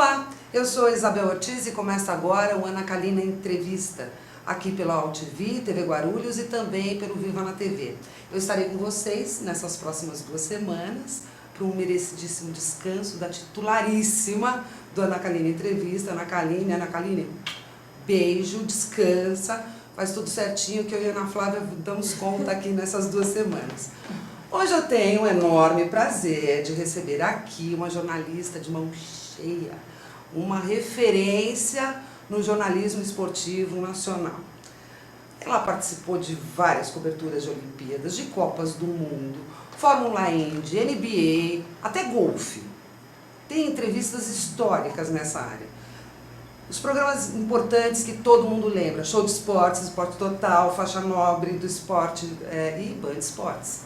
Olá, eu sou Isabel Ortiz e começa agora o Ana Kalina Entrevista, aqui pela AltV, TV Guarulhos e também pelo Viva na TV. Eu estarei com vocês nessas próximas 2 semanas para um merecidíssimo descanso da titularíssima do Ana Kalina Entrevista. Ana Kalina, beijo, descansa, faz tudo certinho que eu e a Ana Flávia damos conta aqui nessas 2 semanas. Hoje eu tenho o enorme prazer de receber aqui uma jornalista de mão cheia, uma referência no jornalismo esportivo nacional. Ela participou de várias coberturas de Olimpíadas, de Copas do Mundo, Fórmula Indy, NBA, até golfe. Tem entrevistas históricas nessa área. Os programas importantes que todo mundo lembra, Show de Esportes, Esporte Total, Faixa Nobre do Esporte e Band Esportes.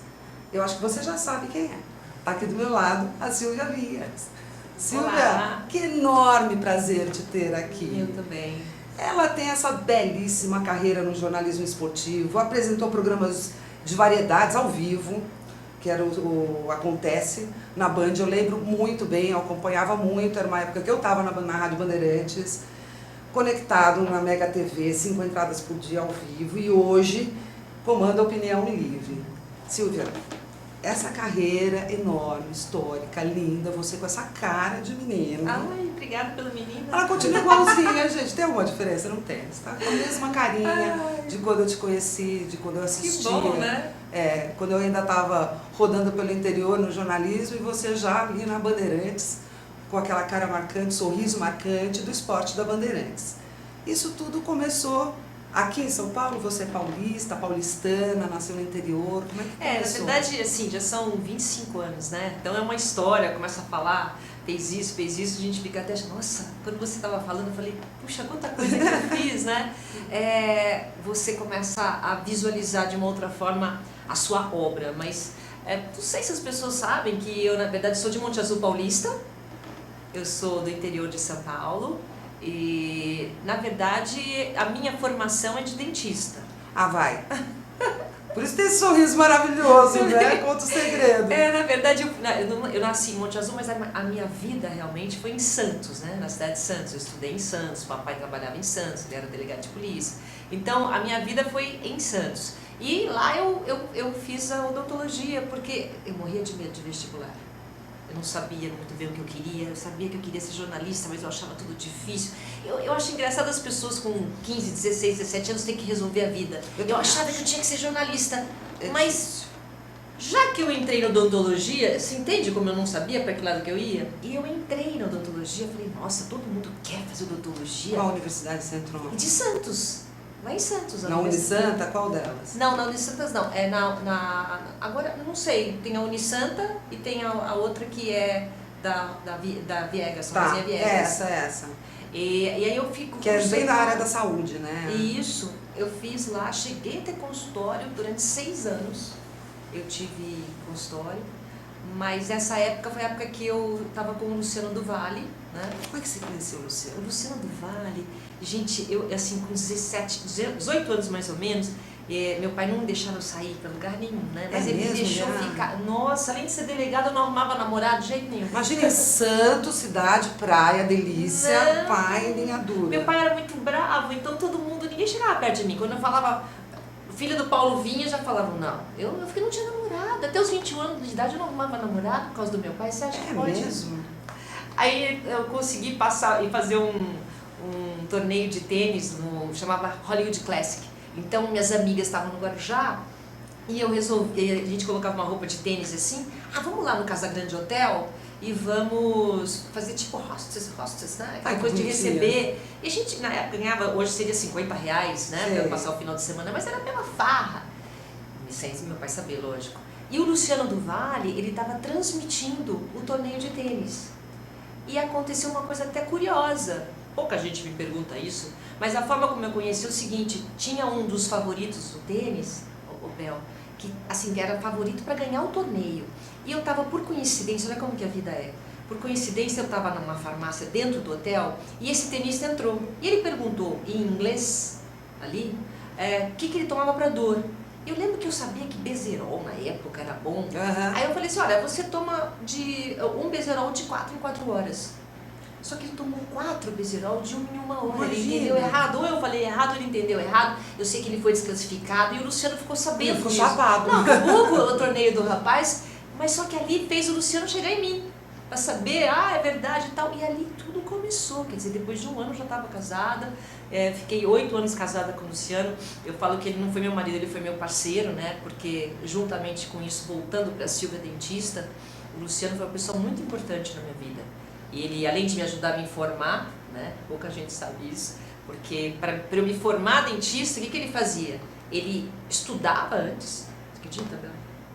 Eu acho que você já sabe quem é. Está aqui do meu lado a Silvia Vias. Silvia, olá. Que enorme prazer te ter aqui. Eu também. Ela tem essa belíssima carreira no jornalismo esportivo, apresentou programas de variedades ao vivo, que era o Acontece, na Band. Eu lembro muito bem, eu acompanhava muito, era uma época que eu estava na Rádio Bandeirantes, conectado na Mega TV, 5 entradas por dia ao vivo, e hoje comanda a Opinião Livre. Silvia, essa carreira enorme, histórica, linda, você com essa cara de menina. Ai, obrigada pela menina. Ela continua igualzinha, gente. Tem alguma diferença? Não tem. Você tá com a mesma carinha de quando eu te conheci, de quando eu assistia. Que bom, né? Quando eu ainda estava rodando pelo interior no jornalismo e você já ali na Bandeirantes, com aquela cara marcante, sorriso marcante do esporte da Bandeirantes. Isso tudo começou aqui em São Paulo. Você é paulista, paulistana, nasceu no interior, como é que começou? Na verdade, assim, já são 25 anos, né? Então é uma história, começa a falar, fez isso, a gente fica até, nossa, quando você estava falando, eu falei, puxa, quanta coisa que eu fiz, né? Você começa a visualizar de uma outra forma a sua obra, mas não sei se as pessoas sabem que eu, na verdade, sou de Monte Azul Paulista, eu sou do interior de São Paulo, e, na verdade, a minha formação é de dentista. Ah, vai! Por isso tem esse sorriso maravilhoso, né? Conta o segredo. Na verdade, eu nasci em Monte Azul, mas a minha vida realmente foi em Santos, né? Na cidade de Santos. Eu estudei em Santos, papai trabalhava em Santos, ele era delegado de polícia. Então, a minha vida foi em Santos. E lá eu fiz a odontologia, porque eu morria de medo de vestibular. Eu não sabia muito bem o que eu queria, eu sabia que eu queria ser jornalista, mas eu achava tudo difícil. Eu acho engraçado as pessoas com 15, 16, 17 anos terem que resolver a vida. Eu achava que eu tinha que ser jornalista, mas já que eu entrei na odontologia, você entende como eu não sabia para que lado que eu ia? E eu entrei na odontologia, falei, nossa, todo mundo quer fazer odontologia. Qual universidade você entrou? De Santos. Lá em Santos. Na Unisanta, qual delas? Não, na Unisanta não. Agora, eu não sei, tem a Unisanta e tem a outra que é da Viegas, tá, Viegas. Essa. E aí eu fico... Que é bem da área da saúde, né? Isso, eu fiz lá, cheguei a ter consultório durante 6 anos. Eu tive consultório, mas essa época foi a época que eu estava com o Luciano do Vale, né? Como é que você conheceu o Luciano? O Luciano do Vale, gente, eu assim, com 18 anos mais ou menos, meu pai não me deixava eu sair pra lugar nenhum, né? Mas ele me deixou ficar. Nossa, além de ser delegado, eu não arrumava namorado de jeito nenhum. Imagina em Santos, cidade, praia, delícia, pai em linha dura. Meu pai era muito bravo, então todo mundo, ninguém chegava perto de mim. Quando eu falava, filho do Paulo vinha, já falavam, não. Eu fiquei, não tinha namorado. Até os 21 anos de idade eu não arrumava namorado por causa do meu pai. Você acha que pode? Mesmo? Aí eu consegui passar e fazer um torneio de tênis, chamava Hollywood Classic. Então minhas amigas estavam no Guarujá e eu resolvi, a gente colocava uma roupa de tênis assim, vamos lá no Casagrande Hotel e vamos fazer tipo hostess, né? Aquela coisa de receber. E a gente na época ganhava, hoje seria R$50, né? Pra eu passar o final de semana, mas era pela farra. Sem meu pai saber, lógico. E o Luciano do Vale, ele estava transmitindo o torneio de tênis. E aconteceu uma coisa até curiosa, pouca gente me pergunta isso, mas a forma como eu conheci é o seguinte, tinha um dos favoritos do tênis, o Bel, que assim, era favorito para ganhar o torneio. E eu estava, por coincidência, olha como que a vida é, por coincidência eu estava numa farmácia dentro do hotel e esse tenista entrou. E ele perguntou em inglês, ali, o que ele tomava para dor. Eu lembro que eu sabia que Bezerol na época era bom. Uhum. Aí eu falei assim, olha, você toma um Bezerol de 4 em 4 horas. Só que ele tomou 4 Bezerol de 1 em 1 hora. Imagina. Ele entendeu errado, ou eu falei errado, ele entendeu errado. Eu sei que ele foi desclassificado e o Luciano ficou sabendo Ele ficou disso. chapado. Não, acabou o torneio do rapaz, mas só que ali fez o Luciano chegar em mim. Pra saber, é verdade e tal. E ali tudo começou. Quer dizer, depois de 1 ano eu já estava casada. Fiquei 8 anos casada com o Luciano. Eu falo que ele não foi meu marido, ele foi meu parceiro, né? Porque juntamente com isso, voltando para a Silvia Dentista, o Luciano foi uma pessoa muito importante na minha vida. E ele, além de me ajudar a me formar, né? Pouca gente sabe isso, porque para eu me formar dentista, o que ele fazia? Ele estudava antes. Você acredita, Bel?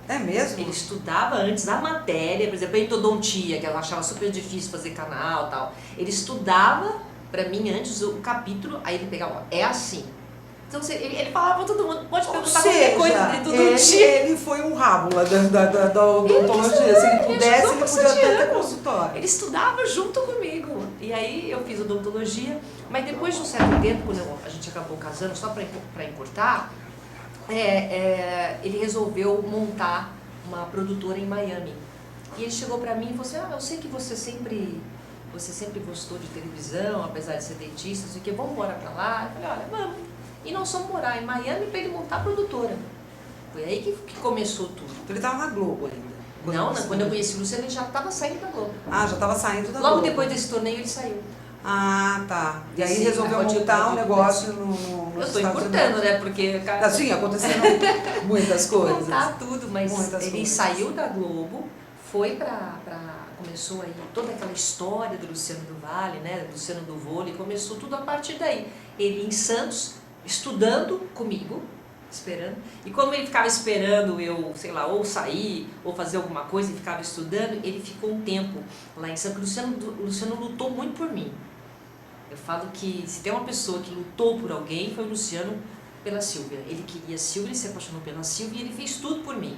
É mesmo? Ele estudava antes a matéria, por exemplo, a endodontia, que ela achava super difícil fazer canal e tal. Ele estudava para mim antes o capítulo, aí ele pegava, é assim. Então ele falava pra todo mundo, pode perguntar qualquer coisa de endodontia. Ele foi um rábula da odontologia. Se ele pudesse, ele podia até ter consultório. Ele estudava junto comigo. E aí eu fiz odontologia, mas depois de um certo tempo, quando a gente acabou casando, só para encurtar, ele resolveu montar uma produtora em Miami. E ele chegou pra mim e falou assim, eu sei que você sempre gostou de televisão, apesar de ser dentista, não sei o que, vamos morar pra lá? Eu falei, olha, vamos. E nós fomos morar em Miami pra ele montar a produtora. Foi aí que começou tudo. Então ele tava na Globo ainda. Quando eu conheci o Luciano, ele já estava saindo da Globo. Já estava saindo da Logo Globo. depois desse torneio ele saiu. Tá. E aí Sim, resolveu montar um negócio no Eu estou importando, né? Porque sim, aconteceram muitas coisas. Contar tudo, mas Muitas ele coisas. saiu da Globo, foi começou aí toda aquela história do Luciano do Vale, né? Do Luciano do Vôlei, começou tudo a partir daí. Ele em Santos, estudando comigo, esperando. E como ele ficava esperando eu, sei lá, ou sair, ou fazer alguma coisa, e ficava estudando, ele ficou um tempo lá em Santos. O Luciano lutou muito por mim. Eu falo que se tem uma pessoa que lutou por alguém, foi o Luciano pela Silvia. Ele queria a Silvia, ele se apaixonou pela Silvia e ele fez tudo por mim.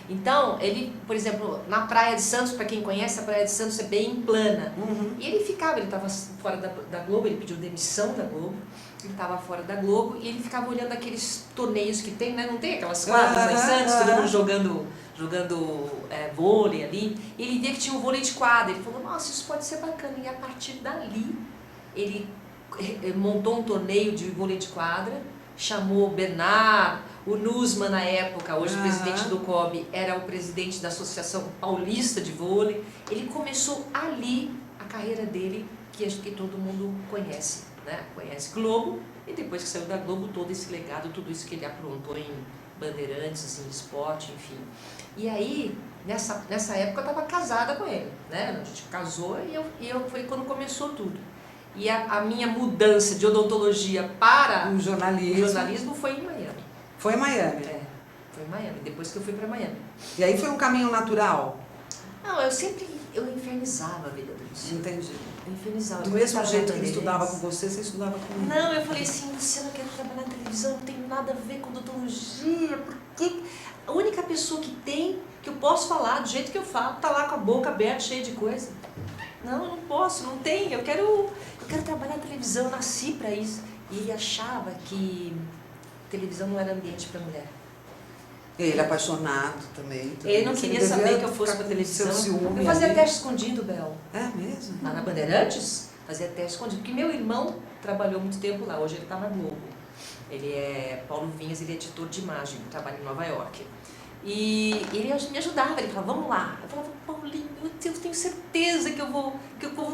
Então, ele, por exemplo, na Praia de Santos, para quem conhece, a Praia de Santos é bem plana. Uhum. E ele estava fora da Globo, ele pediu demissão da Globo, ele estava fora da Globo e ele ficava olhando aqueles torneios que tem, né? Não tem aquelas quadras lá em Santos, todo mundo jogando vôlei ali. E ele via que tinha um vôlei de quadra, ele falou, nossa, isso pode ser bacana. E a partir dali, ele montou um torneio de vôlei de quadra, chamou o Bernard, o Nussmann na época, hoje presidente do COB, era o presidente da Associação Paulista de Vôlei. Ele começou ali a carreira dele, que acho que todo mundo conhece, né? Conhece Globo, e depois que saiu da Globo, todo esse legado, tudo isso que ele aprontou em Bandeirantes, assim, esporte, enfim. E aí, nessa época eu estava casada com ele, né? A gente casou e foi quando começou tudo. E a minha mudança de odontologia para O jornalismo foi em Miami. Foi em Miami. Foi em Miami, depois que eu fui para Miami. E aí foi um caminho natural? Não, eu infernizava a vida do Luciano. Entendi. Eu infernizava. Do mesmo jeito que ele estudava com você estudava com ele? Não, eu falei assim, Luciano, eu quero trabalhar na televisão, não tem nada a ver com odontologia, porque a única pessoa que eu posso falar do jeito que eu falo, tá lá com a boca aberta, cheia de coisa. Não, eu não posso, não tem, eu quero trabalhar na televisão, eu nasci para isso. E ele achava que televisão não era ambiente para mulher. Ele apaixonado também. Ele não queria saber que eu fosse para televisão. Eu fazia teste escondido, Bel. É mesmo? Lá na Bandeirantes, fazia teste escondido. Porque meu irmão trabalhou muito tempo lá, hoje ele está na Globo. Ele é Paulo Vinhas, ele é editor de imagem, trabalha em Nova York. E ele me ajudava, ele falava, vamos lá. Eu falava, Paulinho, eu tenho certeza que eu vou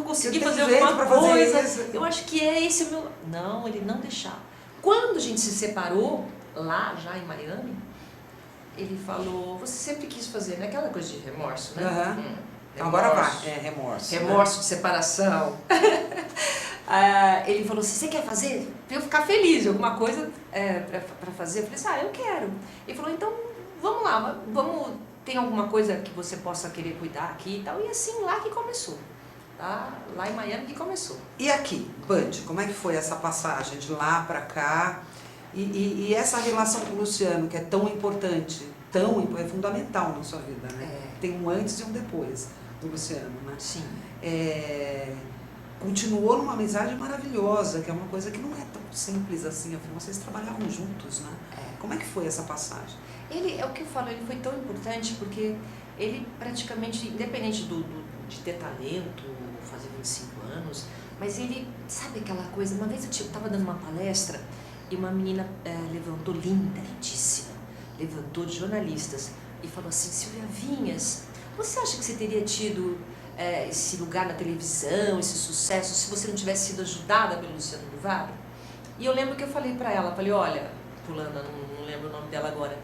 conseguir fazer alguma coisa. Eu acho que esse o meu... Não, ele não deixava. Quando a gente se separou, lá já em Miami, ele falou, você sempre quis fazer, né? Aquela coisa de remorso, né? Remorso. Agora vai, remorso. Remorso, né? De separação. Ele falou, você quer fazer? Pra eu ficar feliz, alguma coisa pra fazer? Eu falei assim, eu quero. Ele falou, então, vamos lá, tem alguma coisa que você possa querer cuidar aqui e tal? E assim, lá que começou. Tá? Lá em Miami que começou. E aqui, Band, como é que foi essa passagem de lá pra cá? E essa relação com o Luciano, que é tão importante, é fundamental na sua vida, né? Tem um antes e um depois do Luciano, né? Sim. Continuou numa amizade maravilhosa, que é uma coisa que não é tão simples assim, afinal vocês trabalhavam juntos, né? Como é que foi essa passagem? É o que eu falo, ele foi tão importante porque ele praticamente, independente de ter talento, fazer 25 anos, mas ele, sabe aquela coisa, uma vez eu estava dando uma palestra e uma menina levantou, linda, lindíssima, levantou de jornalistas e falou assim, Silvia Vinhas, você acha que você teria tido esse lugar na televisão, esse sucesso, se você não tivesse sido ajudada pelo Luciano do Vale? E eu lembro que eu falei para ela, falei, olha, fulana, não lembro o nome dela agora,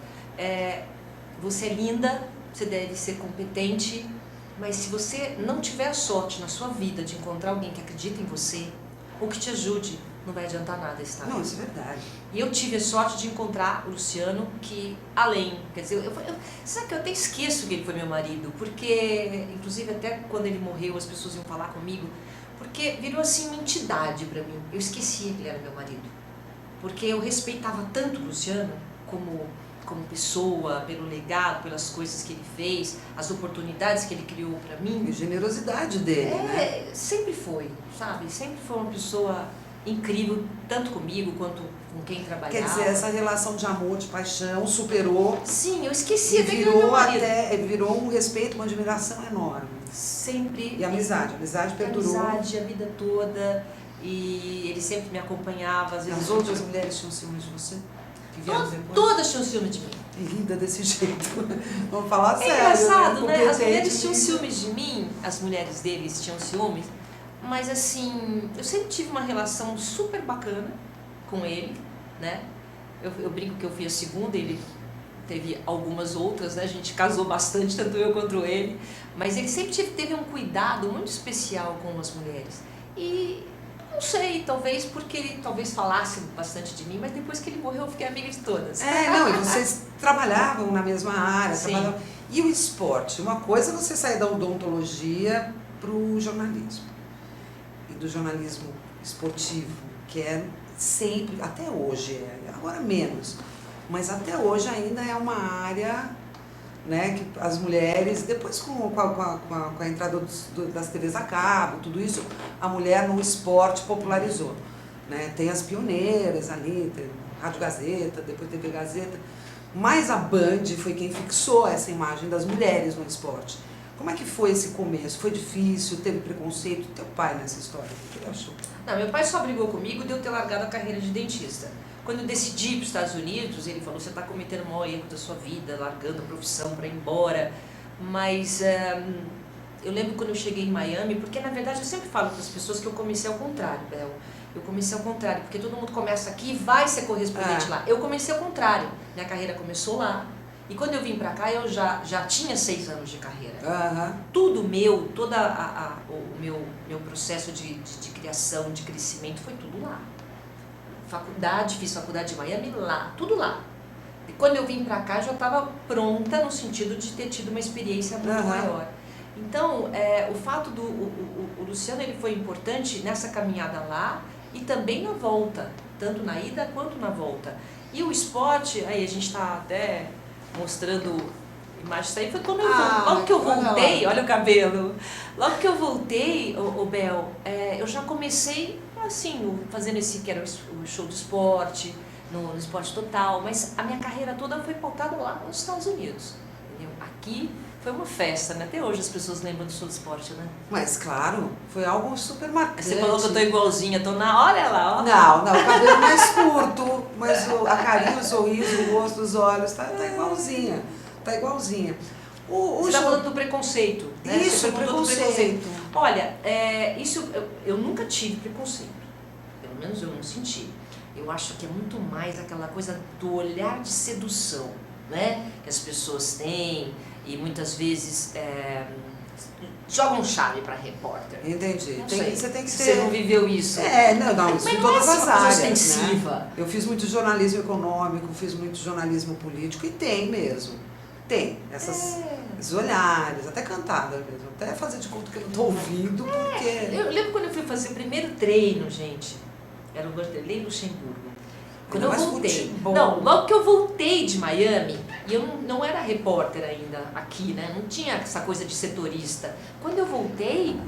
você é linda, você deve ser competente, mas se você não tiver a sorte na sua vida de encontrar alguém que acredita em você, ou que te ajude, não vai adiantar nada esse talento. Não, isso é verdade. E eu tive a sorte de encontrar o Luciano, que além, quer dizer, sabe que eu até esqueço que ele foi meu marido, porque, inclusive até quando ele morreu as pessoas iam falar comigo, porque virou assim uma entidade para mim, eu esquecia que ele era meu marido, porque eu respeitava tanto o Luciano como pessoa, pelo legado, pelas coisas que ele fez, as oportunidades que ele criou para mim. E a generosidade dele, né? Sempre foi, sabe? Sempre foi uma pessoa incrível, tanto comigo quanto com quem trabalhava. Quer dizer, essa relação de amor, de paixão, superou. Sim, eu esqueci até que virou meu marido. virou um respeito, uma admiração enorme. Sempre. E amizade perdurou. Amizade a vida toda. E ele sempre me acompanhava. Às vezes As outras mulheres tinham ciúmes de você? Que vieram depois? Todas tinham ciúme de mim. E linda desse jeito. Vamos falar sério. É engraçado, né? As Competente. mulheres tinham ciúmes de mim, as mulheres deles tinham ciúmes, mas assim, eu sempre tive uma relação super bacana com ele, né? Eu brinco que eu fui a segunda, ele teve algumas outras, né? A gente casou bastante, tanto eu quanto ele, mas ele sempre teve um cuidado muito especial com as mulheres. E não sei, talvez porque ele falasse bastante de mim, mas depois que ele morreu eu fiquei amiga de todas. Não, e vocês trabalhavam na mesma área. Sim. E o esporte? Uma coisa é você sair da odontologia para o jornalismo. E do jornalismo esportivo, que é sempre, até hoje, agora menos, mas até hoje ainda é uma área, né, que as mulheres, depois com a entrada das TVs a cabo, tudo isso, a mulher no esporte popularizou. Né? Tem as pioneiras ali, tem Rádio Gazeta, depois TV Gazeta, mas a Band foi quem fixou essa imagem das mulheres no esporte. Como é que foi esse começo? Foi difícil? Teve preconceito? Teu pai nessa história, o que ele achou? Não, meu pai só brigou comigo de eu ter largado a carreira de dentista. Quando eu decidi ir para os Estados Unidos, ele falou, você está cometendo o maior erro da sua vida, largando a profissão para ir embora. Mas eu lembro quando eu cheguei em Miami, porque na verdade eu sempre falo para as pessoas que eu comecei ao contrário, Bel. Eu comecei ao contrário, porque todo mundo começa aqui e vai ser correspondente lá. Eu comecei ao contrário, minha carreira começou lá. E quando eu vim para cá, eu já tinha 6 anos de carreira. Tudo meu, todo o meu processo de criação, de crescimento, foi tudo lá. Faculdade, fiz faculdade de Miami lá, tudo lá. E quando eu vim pra cá, eu já estava pronta no sentido de ter tido uma experiência muito maior. Então, o fato do o Luciano, ele foi importante nessa caminhada lá e também na volta, tanto na ida quanto na volta. E o esporte, aí a gente está até mostrando imagens daí, foi quando logo que eu voltei, olha o cabelo, logo que eu voltei, o Bel, eu já comecei assim, fazendo esse que era o show do esporte, no Esporte Total, mas a minha carreira toda foi pautada lá nos Estados Unidos, entendeu? Aqui foi uma festa, né? Até hoje as pessoas lembram do show do esporte, né? Mas claro, foi algo super marcante. Você falou que eu tô igualzinha, olha lá, ó. Não, o cabelo mais curto, mas a carinha, o sorriso, o rosto, os olhos, tá igualzinha. Tá igualzinha. Você está falando do preconceito, né? Isso, preconceito. Olha, isso eu nunca tive preconceito. Pelo menos eu não senti. Eu acho que é muito mais aquela coisa do olhar de sedução, né? Que as pessoas têm e muitas vezes jogam chave para repórter. Entendi. Você tem que ter... Você não viveu isso? Não, isso em todas as áreas, ostensiva. Né? Eu fiz muito jornalismo econômico, fiz muito jornalismo político e tem mesmo. Tem esses olhares, até cantada mesmo, até fazer de conta que eu não estou ouvindo, porque... Eu lembro quando eu fui fazer o primeiro treino, gente, era o Vanderlei Luxemburgo. Quando eu voltei, logo que eu voltei de Miami, e eu não era repórter ainda aqui, né? Não tinha essa coisa de setorista. Quando eu voltei,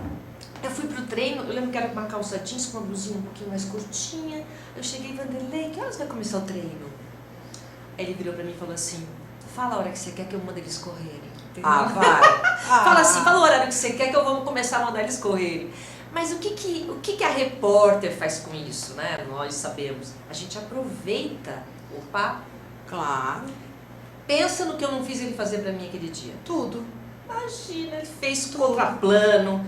eu fui pro treino, eu lembro que era uma calça jeans com uma blusinha um pouquinho mais curtinha. Eu cheguei, Vanderlei, que horas vai começar o treino? Aí ele virou pra mim e falou assim, fala a hora que você quer que eu mande eles correrem. Ah, vai. Fala assim, fala o horário que você quer que eu vou começar a mandar eles correrem. Mas o que a repórter faz com isso, né? Nós sabemos. A gente aproveita o papo. Claro. Pensa no que eu não fiz ele fazer pra mim aquele dia. Tudo. Imagina, ele fez contraplano,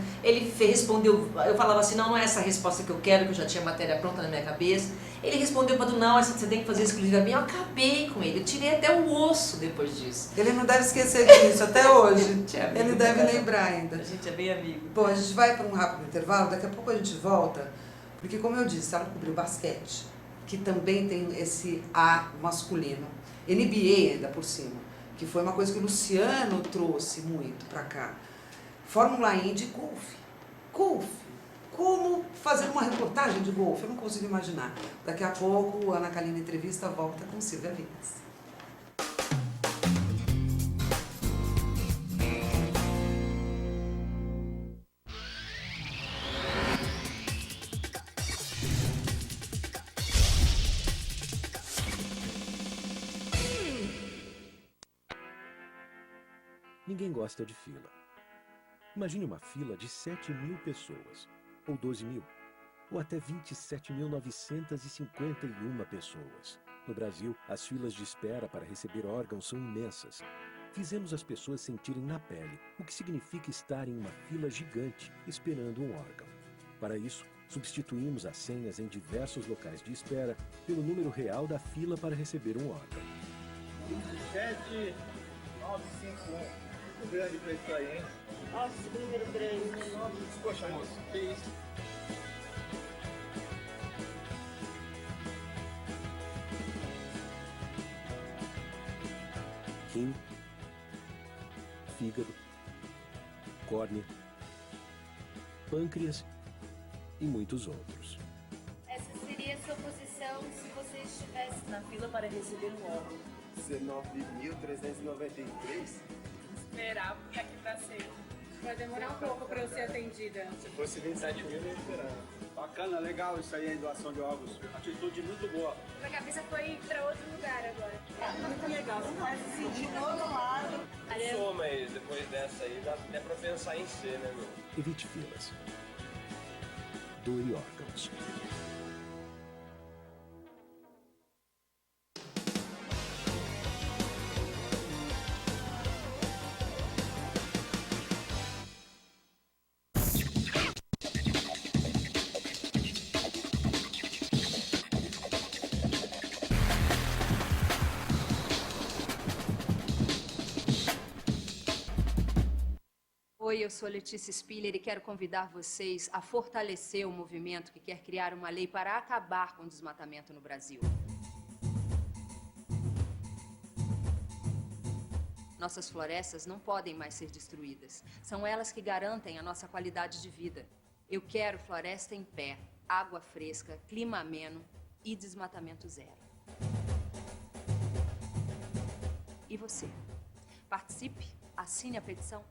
respondeu, eu falava assim, não é essa a resposta que eu quero, que eu já tinha matéria pronta na minha cabeça. Ele respondeu para não, essa você tem que fazer exclusivamente. Eu acabei com ele, eu tirei até o osso depois disso. Ele não deve esquecer disso até hoje. Ele deve lembrar ainda. A gente é bem amigo. Bom, a gente vai para um rápido intervalo, daqui a pouco a gente volta, porque como eu disse, ela cobriu basquete, que também tem esse A masculino, NBA ainda por cima, que foi uma coisa que o Luciano trouxe muito para cá. Fórmula Indy, golfe. Golfe. Como fazer uma reportagem de golfe? Eu não consigo imaginar. Daqui a pouco, a Ana Kalina Entrevista volta com Silvia Vinhas. Ninguém gosta de fila. Imagine uma fila de 7.000 pessoas, ou 12.000, ou até 27.951 pessoas. No Brasil, as filas de espera para receber órgãos são imensas. Fizemos as pessoas sentirem na pele o que significa estar em uma fila gigante esperando um órgão. Para isso, substituímos as senhas em diversos locais de espera pelo número real da fila para receber um órgão. 7951. Muito grande pra isso aí, hein? Nossa, que número grande. Poxa, moço, que isso? Rim, fígado, córnea, pâncreas e muitos outros. Essa seria a sua posição se você estivesse na fila para receber um órgão. 19.393? Esperar daqui pra ser. Vai demorar um pouco pra eu ser atendida. Se fosse 27 mil, eu ia esperar. Bacana, legal isso aí, a doação de órgãos. Atitude muito boa. Minha cabeça foi pra outro lugar agora. Muito legal, você faz se sentir do outro lado. Sou, mas depois dessa aí dá até pra pensar em ser, né, meu? Evite filas. Doe órgãos. Oi, eu sou Letícia Spiller e quero convidar vocês a fortalecer o movimento que quer criar uma lei para acabar com o desmatamento no Brasil. Nossas florestas não podem mais ser destruídas. São elas que garantem a nossa qualidade de vida. Eu quero floresta em pé, água fresca, clima ameno e desmatamento zero. E você? Participe, assine a petição.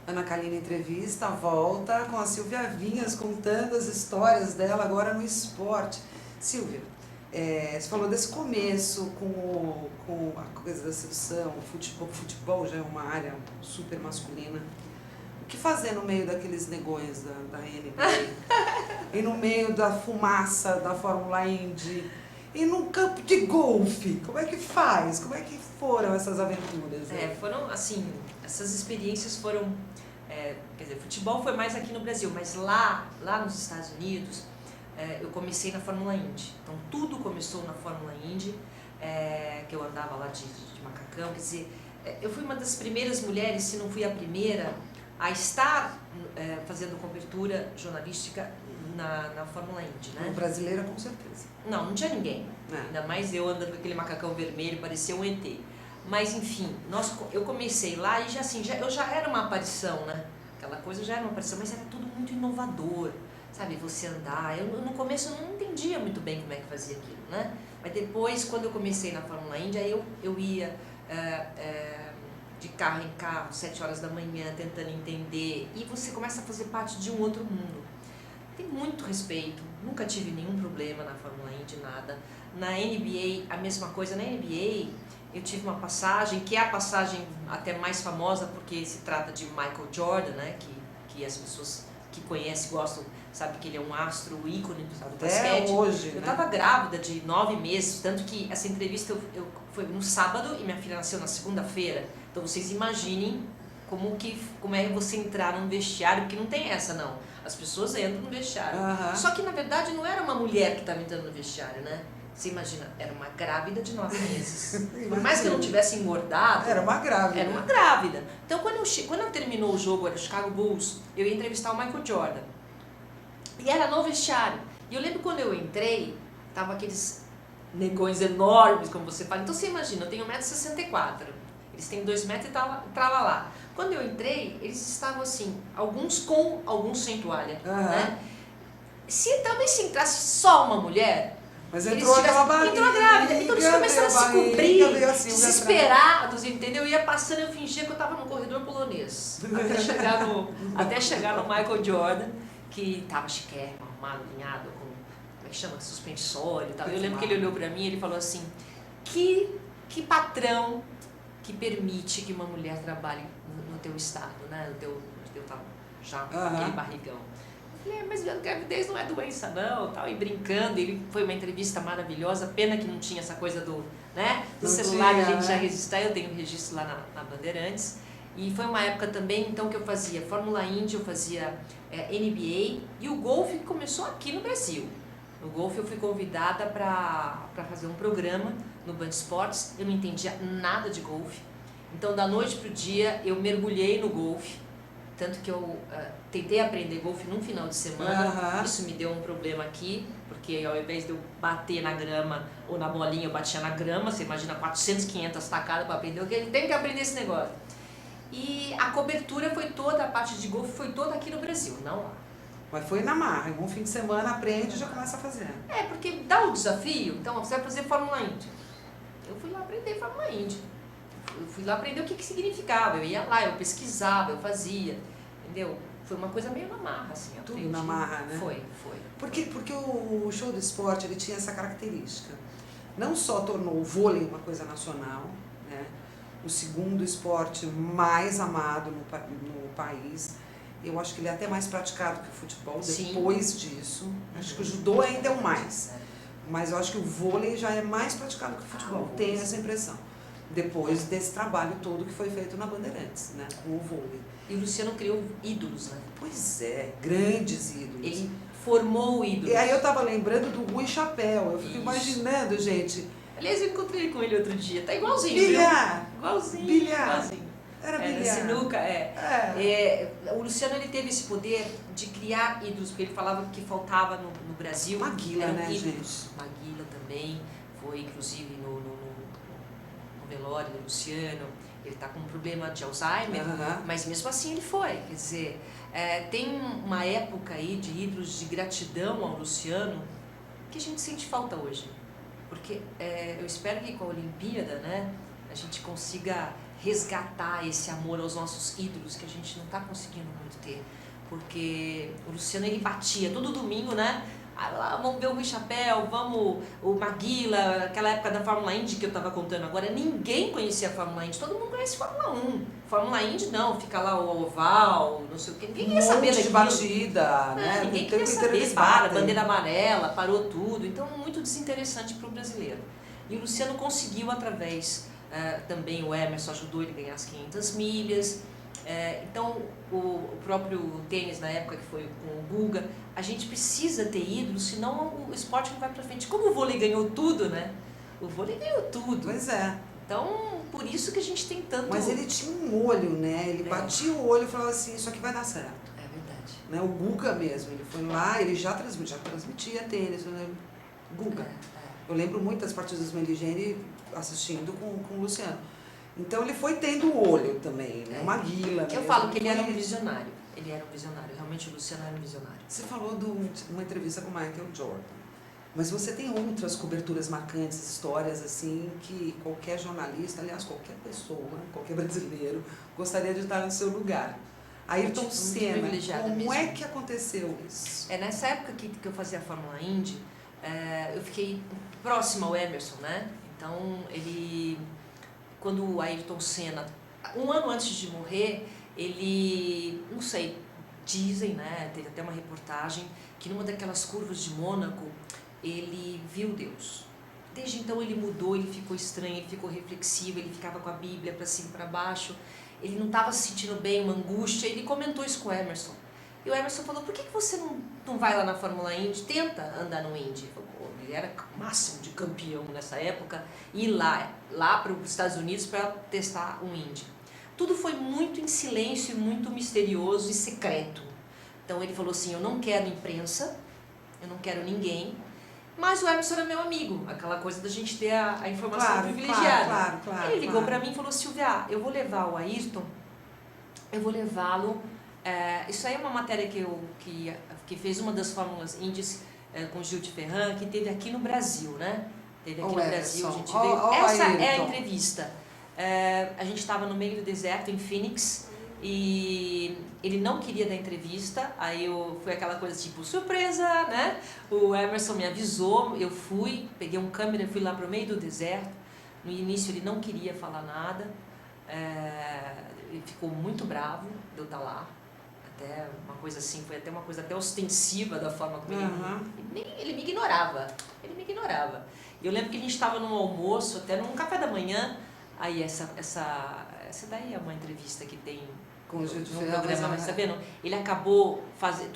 Ana Kalina Entrevista volta com a Silvia Vinhas contando as histórias dela agora no esporte. Silvia, você falou desse começo com a coisa da sedução, o futebol já é uma área super masculina. O que fazer no meio daqueles negões da NBA? E no meio da fumaça da Fórmula Indy? E num campo de golfe? Como é que faz? Como é que foram essas aventuras? Foram assim, essas experiências foram, quer dizer, futebol foi mais aqui no Brasil, mas lá nos Estados Unidos, eu comecei na Fórmula Indy. Então tudo começou na Fórmula Indy, que eu andava lá de macacão, quer dizer, eu fui uma das primeiras mulheres, se não fui a primeira, a estar fazendo cobertura jornalística na Fórmula Indy, né? Brasileira, com certeza. Não tinha ninguém. Ainda mais eu andando com aquele macacão vermelho, parecia um ET. Mas, enfim, eu comecei lá e eu já era uma aparição, né? Aquela coisa já era uma aparição, mas era tudo muito inovador. sabe, você andar. Eu no começo eu não entendia muito bem como é que fazia aquilo, né? Mas depois, quando eu comecei na Fórmula Indy, aí eu ia de carro em carro, 7 horas da manhã, tentando entender, e você começa a fazer parte de um outro mundo. Tem muito respeito, nunca tive nenhum problema na Fórmula Indy, nada. Na NBA, a mesma coisa. Na NBA, eu tive uma passagem, que é a passagem até mais famosa, porque se trata de Michael Jordan, né? Que as pessoas que conhecem, gostam, sabem que ele é um astro, ícone do basquete. Hoje, Eu né? estava grávida de 9 meses, tanto que essa entrevista foi no sábado e minha filha nasceu na segunda-feira. Então vocês imaginem como é você entrar num vestiário, porque não tem essa não. As pessoas entram no vestiário. Só que na verdade não era uma mulher que estava entrando no vestiário, né? Você imagina, era uma grávida de 9 meses. Por mais que eu não tivesse engordado... Era uma grávida. Era uma grávida. Então quando terminou o jogo, era o Chicago Bulls, eu ia entrevistar o Michael Jordan. E era no vestiário. E eu lembro quando eu entrei, tava aqueles negões enormes, como você fala. Então você imagina, eu tenho 1,64 m. Eles têm 2 metros e trava lá. Quando eu entrei, eles estavam assim, alguns com, alguns sem toalha. Né? Talvez se entrasse só uma mulher... Mas entrou aquela barriga. Entrou grávida. Então eles começaram a se cobrir, assim, desesperados, entendeu? Eu ia passando, eu fingia que eu estava no corredor polonês. Até chegar no Michael Jordan, que estava chiquérrimo, arrumado, alinhado, com, como é que chama? Suspensório e tal. Eu lembro que ele olhou para mim e ele falou assim, que patrão que permite que uma mulher trabalhe no teu estado, né? No teu já aquele barrigão. Eu falei, mas a gravidez não é doença não, tal, e brincando, foi uma entrevista maravilhosa, pena que não tinha essa coisa do celular, a gente já registrar, eu tenho registro lá na Bandeirantes, e foi uma época também, então, que eu fazia Fórmula Indy, eu fazia NBA, e o golfe começou aqui no Brasil. No golfe eu fui convidada para fazer um programa no Band Esportes, eu não entendia nada de golfe, então da noite pro dia eu mergulhei no golfe, tanto que eu tentei aprender golfe num final de semana, isso me deu um problema aqui, porque ao invés de eu bater na grama ou na bolinha, eu batia na grama, você imagina 400, 500 tacadas para aprender, eu tenho que aprender esse negócio. E a cobertura foi toda, a parte de golfe foi toda aqui no Brasil, não lá. Mas foi na marra, um fim de semana aprende e já começa a fazer. Porque dá o desafio, então você vai fazer Fórmula Indy. Eu fui lá aprender Fórmula Indy. Eu fui lá aprender o que significava, eu ia lá, eu pesquisava, eu fazia, entendeu? Foi uma coisa meio na marra, assim. Tudo na marra, né? Foi. Porque o show do esporte, ele tinha essa característica. Não só tornou o vôlei uma coisa nacional, né? O segundo esporte mais amado no país. Eu acho que ele é até mais praticado que o futebol depois disso. Acho que o judô ainda é o mais. Mas eu acho que o vôlei já é mais praticado que o futebol. Tenho essa impressão. Depois desse trabalho todo que foi feito na Bandeirantes, né, com o vôlei. E o Luciano criou ídolos, né? Pois é, grandes ídolos. Ele formou ídolos. E aí eu tava lembrando do Rui Chapéu, eu fico imaginando, gente. Aliás, eu encontrei com ele outro dia, tá igualzinho, bilhar, viu? Igualzinho. Igualzinho. Era bilhar. Sinuca, o Luciano, ele teve esse poder de criar ídolos, porque ele falava que faltava no Brasil. Maguila, né, ídolos. gente? Maguila também, foi inclusive no velório do Luciano, ele está com um problema de Alzheimer, mas mesmo assim ele foi, quer dizer, tem uma época aí de ídolos de gratidão ao Luciano que a gente sente falta hoje, porque eu espero que com a Olimpíada, né, a gente consiga resgatar esse amor aos nossos ídolos que a gente não está conseguindo muito ter, porque o Luciano, ele batia todo domingo, né? Vamos ver o Rui Chapéu, o Maguila, aquela época da Fórmula Indy que eu estava contando agora, ninguém conhecia a Fórmula Indy, todo mundo conhece Fórmula 1. Fórmula Indy não, fica lá o oval, não sei o quê, ninguém queria saber daquilo. De batida, né? Ninguém queria saber, bandeira amarela, parou tudo, então muito desinteressante para o brasileiro. E o Luciano conseguiu através, também o Emerson ajudou ele a ganhar as 500 milhas, então o próprio tênis na época que foi com o Guga, a gente precisa ter ídolos, senão o esporte não vai para frente. Como o vôlei ganhou tudo, né? O vôlei ganhou tudo. Pois é. Então, por isso que a tem tanto... Mas ele tinha um olho, né? Ele batia o olho e falava assim, isso aqui vai dar certo. É verdade. Né? O Guga mesmo, ele foi lá, ele já transmitia tênis, né? Guga. Eu lembro muito das partidas do Meligeni assistindo com o Luciano. Então ele foi tendo o olho também, né? Maguila. Eu falo que ele era um visionário. Ele era um visionário, realmente o Luciano era um visionário. Você falou de uma entrevista com o Michael Jordan, mas você tem outras coberturas marcantes, histórias assim, que qualquer jornalista, aliás, qualquer pessoa, qualquer brasileiro, gostaria de estar no seu lugar. Ayrton Muito Senna, privilegiada como mesmo. é que aconteceu isso? Nessa época que eu fazia a Fórmula Indy, eu fiquei próxima ao Emerson, né? Então, quando o Ayrton Senna, um ano antes de morrer, ele, não sei, dizem, né? Teve até uma reportagem que numa daquelas curvas de Mônaco, ele viu Deus. Desde então ele mudou, ele ficou estranho, ele ficou reflexivo, ele ficava com a Bíblia para cima e para baixo, ele não estava se sentindo bem, uma angústia, ele comentou isso com o Emerson. E o Emerson falou, por que você não vai lá na Fórmula Indy, tenta andar no Indy? Ele era o máximo de campeão nessa época, ir lá para os Estados Unidos para testar um Indy. Tudo foi muito em silêncio, muito misterioso e secreto. Então ele falou assim, eu não quero imprensa, eu não quero ninguém, mas o Emerson era meu amigo, aquela coisa da gente ter a informação privilegiada. Claro, ele ligou para mim e falou, Silvia, eu vou levar o Ayrton, eu vou levá-lo, isso aí é uma matéria que fez uma das Fórmulas Indies com Gil de Ferran, que teve aqui no Brasil, né? Teve aqui no Brasil, a gente veio. Essa é a entrevista. A gente estava no meio do deserto, em Phoenix, e ele não queria dar entrevista, aí foi aquela coisa tipo, surpresa, né? O Emerson me avisou, eu fui, peguei um câmera e fui lá pro meio do deserto. No início ele não queria falar nada, ele ficou muito bravo de eu estar lá, até uma coisa assim, foi até uma coisa até ostensiva da forma como ele me ignorava, E eu lembro que a gente estava num almoço, até num café da manhã, aí essa daí é uma entrevista que tem com o Gil de Ferran, programa, mas sabendo, ele acabou fazendo,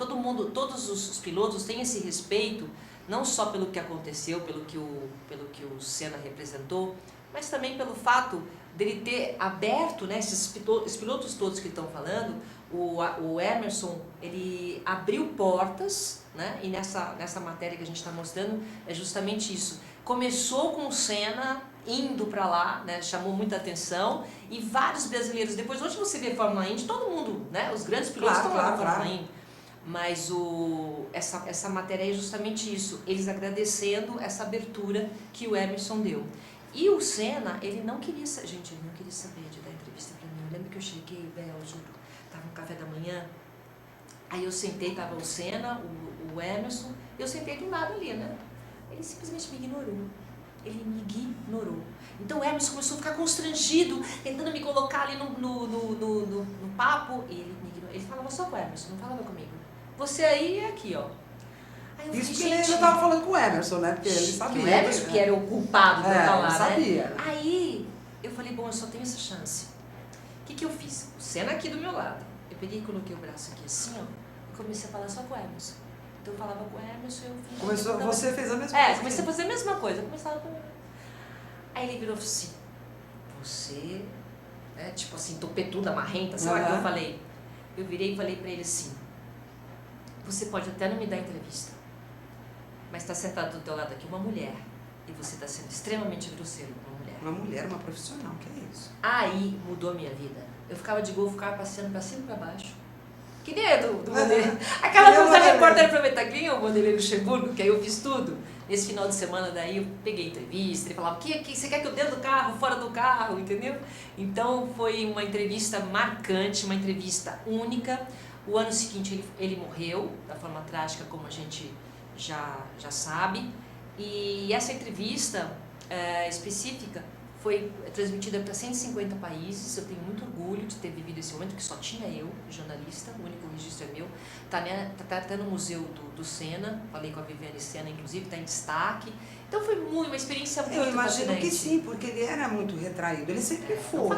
todos os pilotos têm esse respeito, não só pelo que aconteceu, pelo que o Senna representou, mas também pelo fato dele ter aberto, né, esses pilotos todos que estão falando, o Emerson, ele abriu portas, né, e nessa matéria que a gente está mostrando é justamente isso. Começou com o Senna indo para lá, né, chamou muita atenção, e vários brasileiros, depois hoje você vê Fórmula Indy, todo mundo, né, os grandes pilotos estão lá na Fórmula Indy, mas essa matéria é justamente isso, eles agradecendo essa abertura que o Emerson deu. E o Senna, ele não queria saber de dar entrevista para mim. Eu lembro que eu cheguei, eu juro, estava no café da manhã, aí eu sentei, estava o Senna, o Emerson, eu sentei do lado ali, né, ele simplesmente me ignorou. Ele me ignorou. Então o Emerson começou a ficar constrangido, tentando me colocar ali no papo, e ele me ignorou. Ele falava só com o Emerson, não falava comigo. Você aí é aqui, ó. Aí eu isso falei, que ele já estava falando com o Emerson, né? Porque ele sabia. Que o Emerson que era o culpado de eu estar lá, ele sabia. né? Aí eu falei, bom, eu só tenho essa chance. O que eu fiz? O Senna aqui do meu lado. Eu peguei e coloquei o braço aqui assim, ó, e comecei a falar só com o Emerson. Então eu falava com o Emerson e eu fiz. Você fez a mesma coisa? Comecei a fazer a mesma coisa. Aí ele virou assim, você tipo assim, topetuda, marrenta, sei lá o que eu falei. Eu virei e falei pra ele assim, você pode até não me dar entrevista, mas tá sentado do teu lado aqui uma mulher, e você tá sendo extremamente grosseiro com uma mulher. Uma mulher, uma profissional, que é isso? Aí mudou a minha vida. Eu ficava de Gol, ficava passeando pra cima e pra baixo. Que nem do Vanderlei. Aquela coisa da repórter aproveitar quem é o Vanderlei Luxemburgo, que aí eu fiz tudo. Nesse final de semana daí eu peguei entrevista, ele falava, que você quer que eu dentro do carro, fora do carro, entendeu? Então foi uma entrevista marcante, uma entrevista única. O ano seguinte ele morreu, da forma trágica como a gente já sabe. E essa entrevista específica foi transmitida para 150 países. Eu tenho muito orgulho de ter vivido esse momento, que só tinha eu, jornalista, o único registro é meu. Tá até no museu do Senna, falei com a Viviane Senna, inclusive, está em destaque. Então foi uma experiência muito Eu imagino fascinante. que sim, porque ele era muito retraído, ele sempre foi.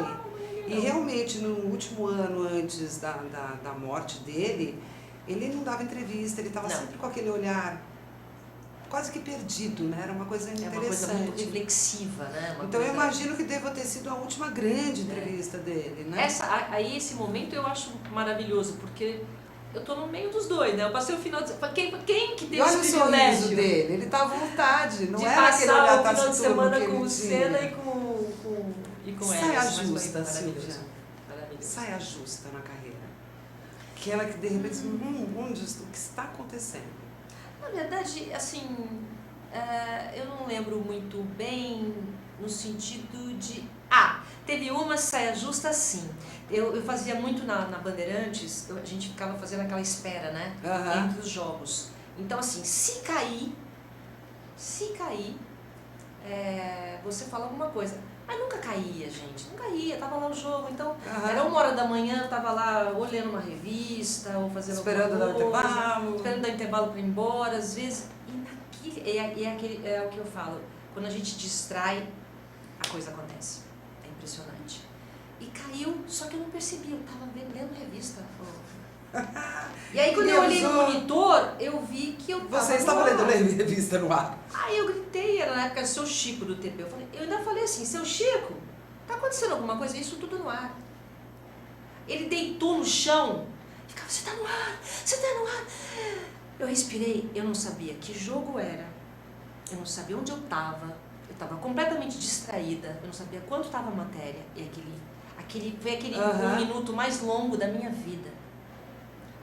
E realmente, no último ano antes da morte dele, ele não dava entrevista, ele estava sempre com aquele olhar quase que perdido, né? Era uma coisa interessante. É uma coisa muito reflexiva, né? Então eu imagino que deva ter sido a última grande entrevista dele, né? Aí esse momento eu acho maravilhoso, porque eu tô no meio dos dois, né? Eu passei o final de semana. Quem que teve olha esse o sorriso privilégio dele, ele tá à vontade, não de era aquele olhar passar o final de semana com o Senna e com saia ela. justa, Silvia. Maravilhoso. Saia justa na carreira. Aquela que de repente, o que está acontecendo? Na verdade, assim, eu não lembro muito bem no sentido de... teve uma saia justa, sim. Eu fazia muito na Bandeirantes, a gente ficava fazendo aquela espera, né? Entre os jogos. Então, assim, se cair, você fala alguma coisa. Mas nunca caía, gente, não caía, tava lá o jogo, então era 1h da manhã, eu tava lá olhando uma revista, ou fazendo esperando dar intervalo. Esperando dar intervalo para ir embora, às vezes, é o que eu falo, quando a gente distrai, a coisa acontece, é impressionante. E caiu, só que eu não percebi, eu tava lendo revista. E aí quando eu olhei no monitor, eu vi que eu tava... Você estava lendo revista no ar. Aí eu gritei, era na época do seu Chico do TP. Eu ainda falei assim, seu Chico, tá acontecendo alguma coisa? Isso tudo no ar. Ele deitou no chão, ficava, você tá no ar, você tá no ar. Eu respirei, eu não sabia que jogo era, eu não sabia onde eu tava completamente distraída, eu não sabia quanto tava a matéria. E foi aquele 1 minuto mais longo da minha vida.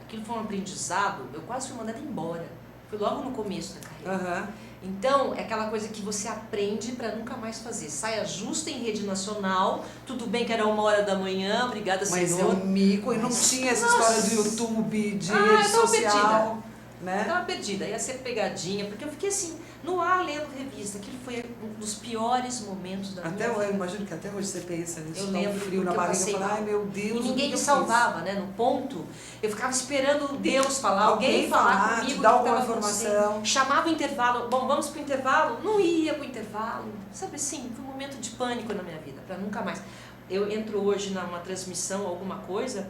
Aquilo foi um aprendizado, eu quase fui mandada embora. Foi logo no começo da carreira. Então, é aquela coisa que você aprende para nunca mais fazer. Saia justa em rede nacional, tudo bem que era 1h da manhã, obrigada, senhor. Mas é um mico, e não tinha essa história de YouTube, de rede social. Perdida. Né? Eu tava perdida, ia ser pegadinha, porque eu fiquei assim, no ar lendo revista. Aquilo foi um dos piores momentos da minha vida. Eu imagino que até hoje você pensa nisso. Eu lembro, frio na barriga, eu falo, ai meu Deus. E ninguém me salvava, né? No ponto, eu ficava esperando Deus falar, alguém falar comigo, dar alguma informação. Chamava o intervalo, bom, vamos pro intervalo? Não ia pro intervalo. Sabe assim, foi um momento de pânico na minha vida, para nunca mais. Eu entro hoje numa transmissão, alguma coisa,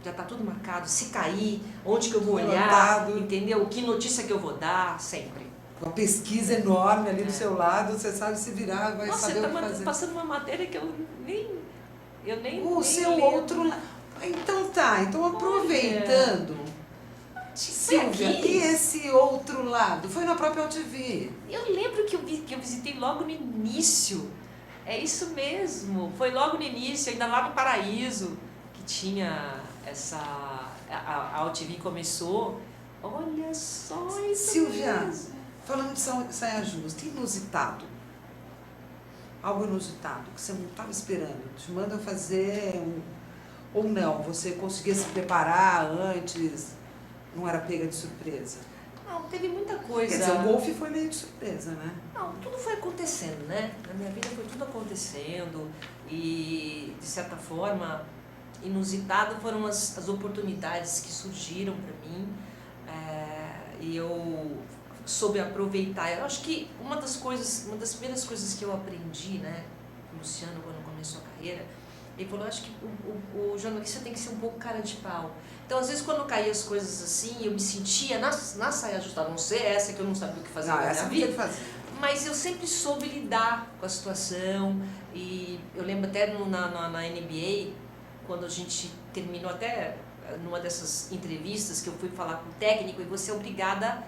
já tá tudo marcado, se cair, onde que eu vou olhar, entendeu? Que notícia que eu vou dar, sempre. Uma pesquisa enorme ali do seu lado, você sabe se virar, vai saber o que fazer. Nossa, você tá passando uma matéria que eu nem o seu outro lado. Então então aproveitando, Silvia, e esse outro lado? Foi na própria UTV. Eu lembro que eu visitei logo no início, é isso mesmo, foi logo no início, ainda lá no Paraíso, tinha a UTV começou, olha só isso. Silvia, mesmo. Falando de saia justa, inusitado, algo inusitado que você não estava esperando, te mandam fazer ou não, você conseguia se preparar antes, não era pega de surpresa? Não, teve muita coisa. Quer dizer, o golfe foi meio de surpresa, né? Não, tudo foi acontecendo, né? Na minha vida foi tudo acontecendo e, de certa forma, inusitado foram as oportunidades que surgiram para mim, e eu soube aproveitar. Eu acho que uma das primeiras coisas que eu aprendi, né, com o Luciano quando começou a carreira, ele falou, acho que o jornalista tem que ser um pouco cara de pau. Então, às vezes, quando caía as coisas assim, eu me sentia na saia justa, a não ser essa que eu não sabia o que fazer na minha vida. Mas eu sempre soube lidar com a situação, e eu lembro até na NBA, quando a gente terminou, até numa dessas entrevistas que eu fui falar com o técnico, e você é obrigada,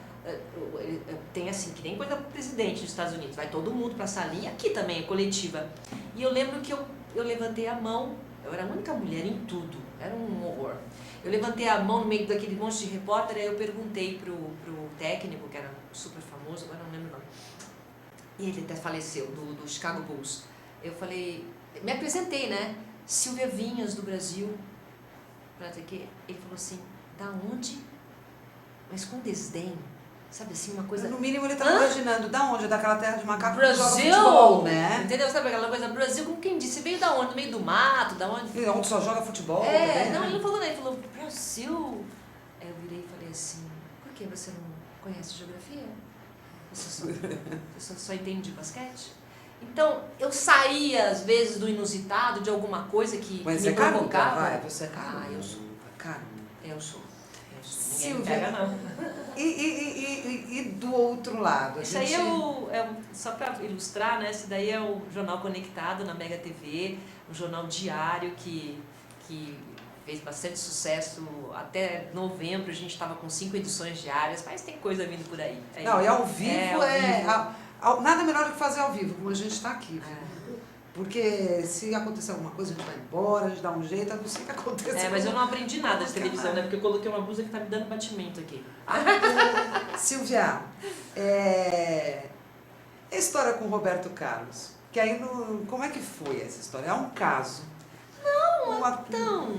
tem assim, que nem coisa do presidente dos Estados Unidos, vai todo mundo para a salinha, aqui também, coletiva. E eu lembro que eu levantei a mão, eu era a única mulher em tudo, era um horror. Eu levantei a mão no meio daquele monte de repórter, aí eu perguntei pro técnico, que era super famoso, agora não lembro o nome, e ele até faleceu, do Chicago Bulls. Eu falei, me apresentei, né? Silvia Vinhas, do Brasil, para ter que... Ele falou assim, da onde? Mas com desdém, sabe assim, uma coisa... No mínimo ele estava imaginando, da onde? Daquela terra de macaco Brasil, que joga futebol, né? Entendeu? Sabe aquela coisa, Brasil, como quem disse, veio da onde? No meio do mato, da onde? E onde só joga futebol. Não, né? Ele não falou nada, ele falou, Brasil. Aí eu virei e falei assim, por que você não conhece geografia? Você só entende de basquete? Então, eu saía, às vezes, do inusitado, de alguma coisa que me provocava. Você é caro. Eu sou. Caro. Eu sou. Silvia, ninguém me pega, não. E do outro lado? Isso aí só para ilustrar, né? Esse daí é o Jornal Conectado na Mega TV, um jornal diário que fez bastante sucesso. Até novembro a gente estava com 5 edições diárias, mas tem coisa vindo por aí. Não, e ao vivo nada melhor do que fazer ao vivo, como a gente está aqui. Porque se acontecer alguma coisa, a gente vai embora, a gente dá um jeito, a não ser que aconteça. Mas eu não aprendi nada de televisão, né? Porque eu coloquei uma blusa que tá me dando batimento aqui. Silvia, a história com o Roberto Carlos, que aí como é que foi essa história? É um caso. Então,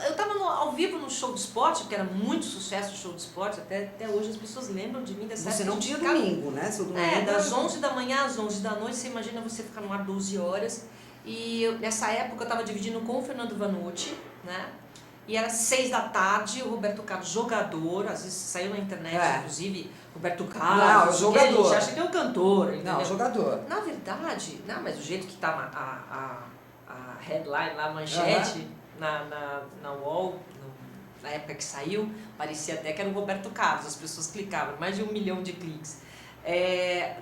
eu tava ao vivo no show de esporte, que era muito sucesso o show de esporte, até hoje as pessoas lembram de mim dessa época. Você não tinha domingo, né? Seu domingo das 11 da manhã às 11 da noite, você imagina você ficar no ar 12 horas. E nessa época eu tava dividindo com o Fernando Vanucci, né? E era 6 da tarde, o Roberto Carlos, jogador, às vezes saiu na internet, inclusive, Roberto Carlos, jogador. A gente acha que é um cantor, entendeu? Não, jogador. Na verdade, mas o jeito que tá a headline lá, a manchete, na UOL, na época que saiu, parecia até que era o Roberto Carlos, as pessoas clicavam, mais de 1 milhão de cliques.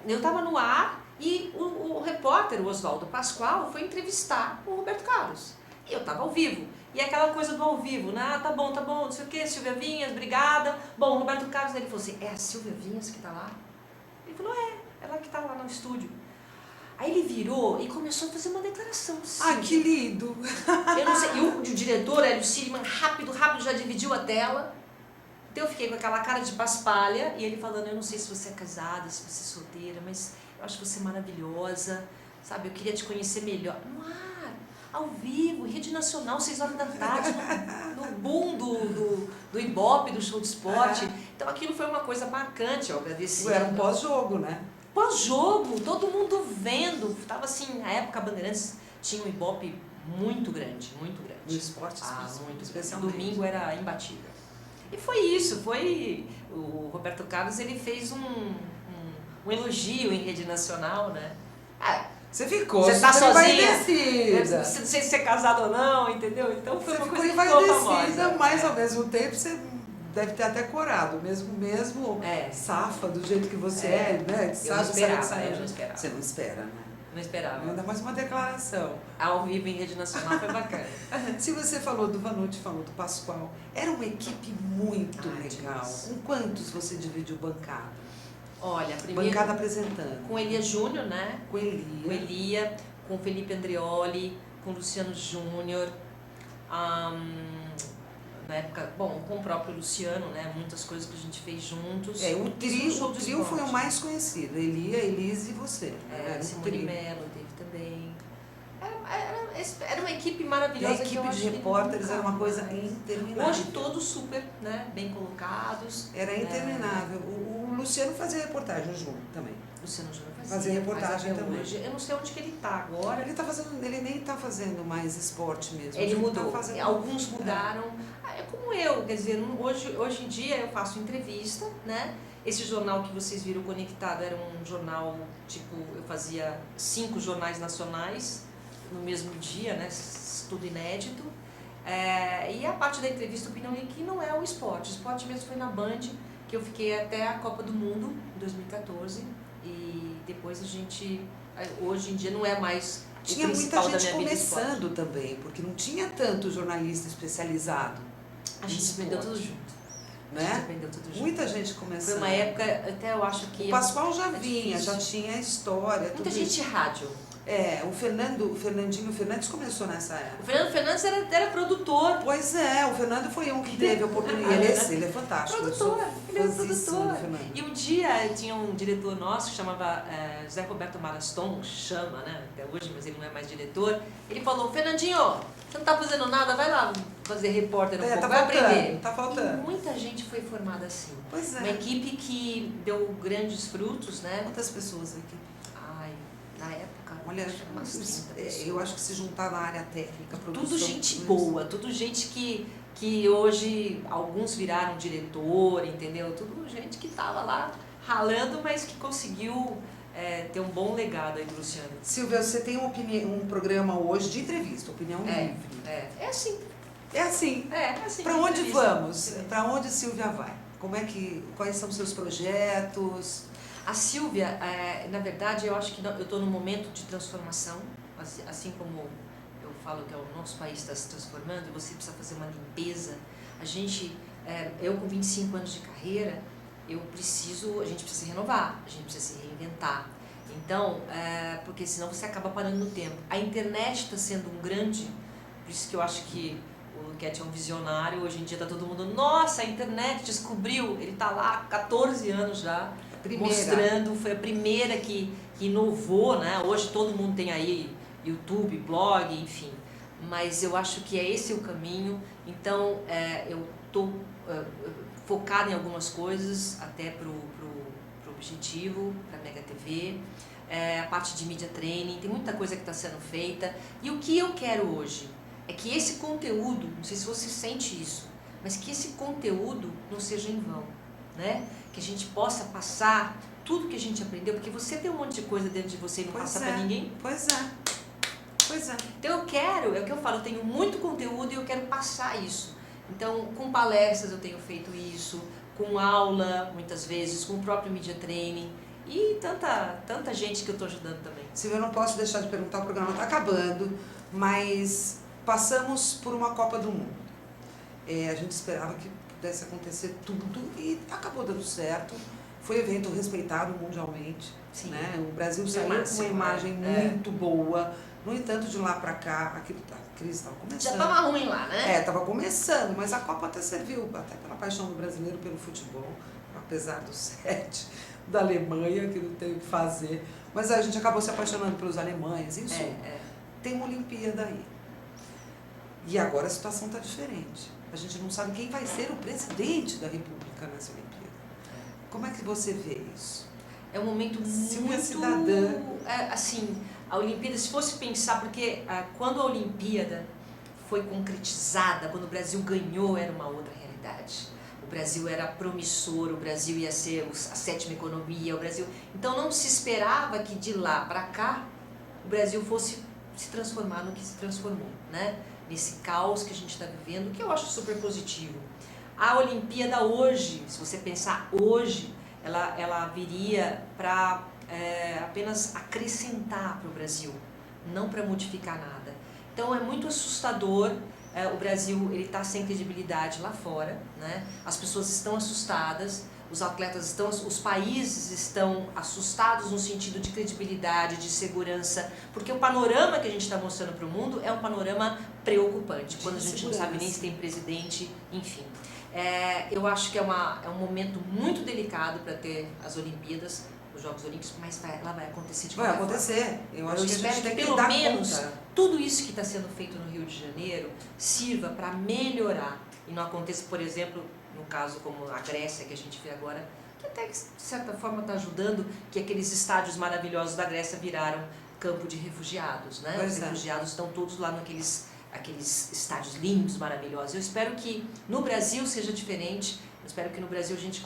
Eu tava no ar e o repórter, o Oswaldo Pascoal, foi entrevistar o Roberto Carlos. E eu tava ao vivo. E aquela coisa do ao vivo, né? Tá bom, não sei o quê, Silvia Vinhas, obrigada. Bom, Roberto Carlos, ele falou assim, é a Silvia Vinhas que tá lá? Ele falou, ela que tá lá no estúdio. Aí ele virou e começou a fazer uma declaração. Ah, que lindo! Eu não sei, e o diretor, Hélio Silliman, rápido, já dividiu a tela. Então eu fiquei com aquela cara de paspalha e ele falando, eu não sei se você é casada, se você é solteira, mas eu acho você maravilhosa, sabe? Eu queria te conhecer melhor. No ar, ao vivo, Rede Nacional, 6 horas da tarde, no boom do Ibope, do show de esporte. Então aquilo foi uma coisa marcante, eu agradeci. Era um pós-jogo, né? Pós-jogo, todo mundo vendo. Tava assim, na época a Bandeirantes tinha um Ibope muito grande, muito grande. No esporte, muito especialmente. Domingo era imbatível. E foi isso, o Roberto Carlos, ele fez um elogio em rede nacional, né? Você ficou você tá sozinha, envaidecida. não sei se você é casado ou não, entendeu? Então foi Você uma ficou coisa que ficou envaidecida, famosa. mas ao mesmo tempo você deve ter até corado, mesmo safa do jeito que você né? Eu não esperava. Você não espera, né? Não esperava. Ainda mais uma declaração. Ao vivo em rede nacional foi bacana. Se você falou do Vanucci, falou do Pascoal, era uma equipe muito legal. Demais. Com quantos você dividiu bancada? Olha, primeiro Bancada apresentando. com Elia Júnior, né? Com Elia. Com o Felipe Andreoli, com o Luciano Júnior, na época, bom, com o próprio Luciano, né? Muitas coisas que a gente fez juntos. O trio foi o mais conhecido, Elia, Elise e você. Simone Mello teve também. Era uma equipe maravilhosa. E a equipe de repórteres era uma coisa interminável. Hoje todos super, né? Bem colocados. Era interminável. O Luciano fazia reportagem junto também. Luciano Júnior fazia reportagem também. Hoje, eu não sei onde que ele está agora. Ele nem está fazendo mais esporte mesmo. Ele mudou. Tá fazendo... Alguns mudaram. É como eu, quer dizer, hoje em dia eu faço entrevista, né? Esse jornal que vocês viram Conectado era um jornal, tipo, eu fazia 5 jornais nacionais no mesmo dia, né? Tudo inédito. E a parte da entrevista Opinião Link não é o esporte. O esporte mesmo foi na Band, que eu fiquei até a Copa do Mundo, em 2014. E depois a gente, hoje em dia não é mais tinha muita gente começando também, porque não tinha tanto jornalista especializado. A gente aprendeu tudo junto. Né? A gente aprendeu tudo junto. Muita gente começando. Foi uma época, até eu acho que... O Pascoal já vinha, já tinha história. Muita gente rádio. O Fernandinho Fernandes começou nessa época. O Fernando Fernandes era produtor. Pois é, o Fernando foi um que teve a oportunidade. Ele é fantástico. Ele é produtor. E um dia tinha um diretor nosso que chamava José Roberto Maraston, chama, né, até hoje, mas ele não é mais diretor. Ele falou, Fernandinho, você não tá fazendo nada, vai lá fazer repórter um pouco, vai aprender. Tá faltando. E muita gente foi formada assim. Pois é. Uma equipe que deu grandes frutos, né? Quantas pessoas aqui? Na época, olha, umas 30 pessoas. Eu acho que se juntar na área técnica, produção... Tudo gente boa, tudo gente que hoje, alguns viraram diretor, entendeu? Tudo gente que estava lá ralando, mas que conseguiu ter um bom legado aí do Luciano. Silvia, você tem um programa hoje de entrevista, Opinião Livre. É assim. É assim. Para onde vamos? Para onde Silvia vai? Quais são os seus projetos? A Silvia, na verdade, eu acho que eu estou num momento de transformação, assim como eu falo que o nosso país está se transformando e você precisa fazer uma limpeza. Eu com 25 anos de carreira, a gente precisa se renovar, a gente precisa se reinventar. Então, porque senão você acaba parando no tempo. A internet está sendo um grande, por isso que eu acho que o Luquete é um visionário. Hoje em dia está todo mundo, nossa, a internet descobriu, ele está lá há 14 anos já, mostrando, foi a primeira que inovou, né? Hoje todo mundo tem aí YouTube, blog, enfim, mas eu acho que é esse o caminho. Então eu estou focada em algumas coisas, até pro Objetivo, para a Mega TV, a parte de media training, tem muita coisa que está sendo feita. E o que eu quero hoje é que esse conteúdo, não sei se você sente isso, mas que esse conteúdo não seja em vão, né? Que a gente possa passar tudo que a gente aprendeu, porque você tem um monte de coisa dentro de você e não passa para ninguém. Pois é. Então eu quero, é o que eu falo, eu tenho muito conteúdo e eu quero passar isso. Então, com palestras eu tenho feito isso, com aula, muitas vezes, com o próprio media training e tanta gente que eu estou ajudando também. Silvia, eu não posso deixar de perguntar, o programa está acabando, mas passamos por uma Copa do Mundo. A gente esperava que pudesse acontecer tudo e acabou dando certo. Foi um evento respeitado mundialmente. Sim. Né? O Brasil saiu com uma imagem muito boa. No entanto, de lá para cá, a crise estava começando. Já estava ruim lá, né? Estava começando, mas a Copa até serviu, até pela paixão do brasileiro pelo futebol, apesar do 7 da Alemanha, que não tem o que fazer. Mas a gente acabou se apaixonando pelos alemães, isso. Tem uma Olimpíada aí. E agora a situação está diferente. A gente não sabe quem vai ser o presidente da República nessa Olimpíada. Como é que você vê isso? É um momento muito... cidadã. Assim, a Olimpíada, se fosse pensar, porque quando a Olimpíada foi concretizada, quando o Brasil ganhou, era uma outra realidade. O Brasil era promissor, o Brasil ia ser a 7ª economia, o Brasil... Então não se esperava que de lá para cá o Brasil fosse se transformar no que se transformou, né? Nesse caos que a gente está vivendo, que eu acho super positivo. A Olimpíada hoje, se você pensar hoje, ela viria para apenas acrescentar para o Brasil, não para modificar nada. Então é muito assustador. O Brasil está sem credibilidade lá fora, né? As pessoas estão assustadas, os atletas estão, os países estão assustados no sentido de credibilidade, de segurança, porque o panorama que a gente está mostrando para o mundo é um panorama preocupante, quando a gente não sabe nem se tem presidente, enfim. Eu acho que é um momento muito delicado para ter as Olimpíadas, os Jogos Olímpicos, mas ela vai acontecer de qualquer forma. Vai acontecer. Eu acho que a gente tem que pelo dar menos conta. Tudo isso que está sendo feito no Rio de Janeiro sirva para melhorar e não aconteça, por exemplo, no caso como a Grécia que a gente vê agora, que até de certa forma está ajudando, que aqueles estádios maravilhosos da Grécia viraram campo de refugiados, né? Os refugiados estão todos lá naqueles estádios lindos, maravilhosos. Eu espero que no Brasil seja diferente. Eu espero que no Brasil a gente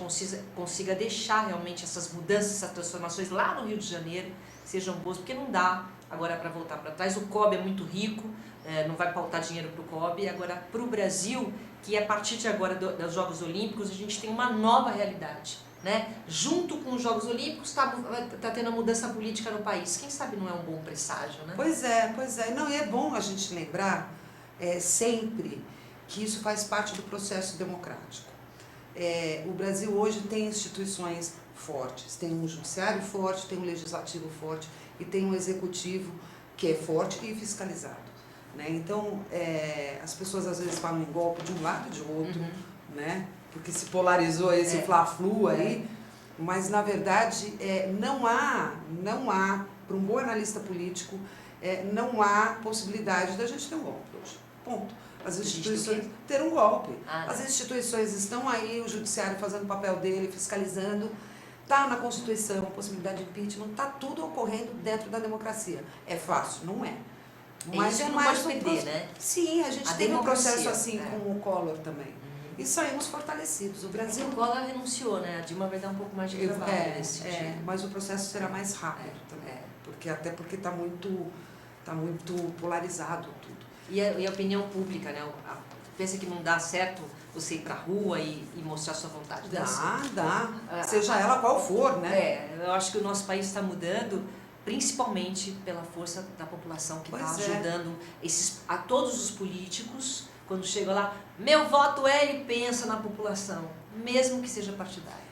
consiga deixar realmente essas mudanças, essas transformações lá no Rio de Janeiro sejam boas, porque não dá agora para voltar para trás. O COB é muito rico, não vai faltar dinheiro para o COB. Agora, para o Brasil, que a partir de agora dos Jogos Olímpicos, a gente tem uma nova realidade, né? Junto com os Jogos Olímpicos está tendo a mudança política no país. Quem sabe não é um bom presságio, né? Pois é. Não, e é bom a gente lembrar sempre que isso faz parte do processo democrático. O Brasil hoje tem instituições fortes, tem um judiciário forte, tem um legislativo forte e tem um executivo que é forte e fiscalizado, né? Então, as pessoas às vezes falam em golpe de um lado e de outro, né? Porque se polarizou esse fla-flu aí, mas na verdade não há, para um bom analista político, não há possibilidade da gente ter um golpe hoje, ponto. As instituições ter um golpe. As instituições estão aí, o judiciário fazendo o papel dele, fiscalizando. Está na Constituição a possibilidade de impeachment, está tudo ocorrendo dentro da democracia. É fácil? Não é. Mas isso não pode perder, né? Sim, a gente teve um processo assim com o Collor também. E saímos fortalecidos. O Brasil... O Collor renunciou, né? A Dilma vai dar um pouco mais de trabalho nesse sentido. Mas o processo será mais rápido também. Porque está muito polarizado tudo. E a opinião pública, né? Pensa que não dá certo você ir pra rua e mostrar sua vontade? Dá. Seja ela qual for, né? Eu acho que o nosso país está mudando, principalmente pela força da população que está ajudando a todos os políticos. quando chega lá, meu voto é, ele pensa na população, mesmo que seja partidário.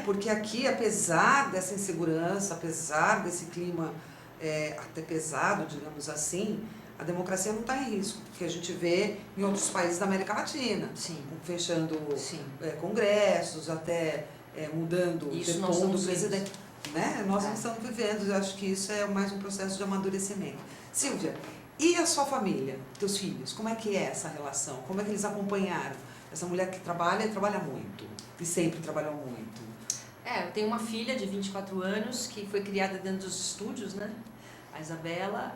Porque aqui, apesar dessa insegurança, apesar desse clima até pesado, digamos assim, a democracia não está em risco, porque a gente vê em outros países da América Latina, Sim. fechando Sim. congressos, até mudando Isso o nós tom do estamos presidente. Né? Nós não É. estamos vivendo, eu acho que isso é mais um processo de amadurecimento. Silvia, e a sua família, teus filhos, como é que é essa relação? Como é que eles acompanharam? Essa mulher que trabalha e trabalha muito, e sempre trabalhou muito. Eu tenho uma filha de 24 anos que foi criada dentro dos estúdios, né? A Isabela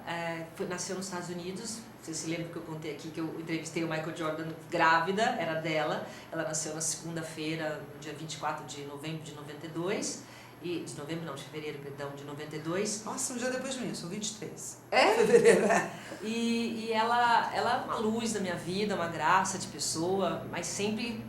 nasceu nos Estados Unidos. Você se lembra que eu contei aqui que eu entrevistei o Michael Jordan grávida, era dela. Ela nasceu na segunda-feira, no dia 24 de novembro de 92. De fevereiro, perdão, de 92. Nossa, um dia depois de mim, eu sou 23. É? Fevereiro, E ela é uma luz da minha vida, uma graça de pessoa, mas sempre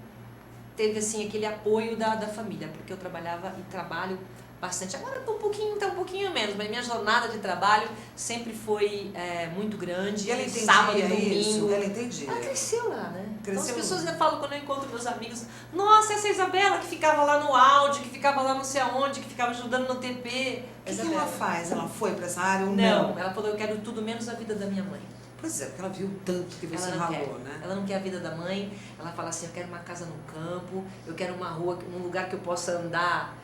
teve assim aquele apoio da família, porque eu trabalhava e trabalho bastante. Agora tá um pouquinho menos, mas minha jornada de trabalho sempre foi muito grande. E ela entendia sábado e domingo. isso? Ela entendia. Ela cresceu lá, né? Cresceu. Então as pessoas ainda falam quando eu encontro meus amigos, nossa, essa Isabela que ficava lá no áudio, que ficava lá não sei aonde, que ficava ajudando no TP. O que ela faz? Ela foi para essa área ou não? Não, ela falou, eu quero tudo menos a vida da minha mãe. Pois é, porque ela viu tanto que você Ela não ralou, quer. né? Ela não quer a vida da mãe. Ela fala assim, eu quero uma casa no campo, eu quero uma rua, um lugar que eu possa andar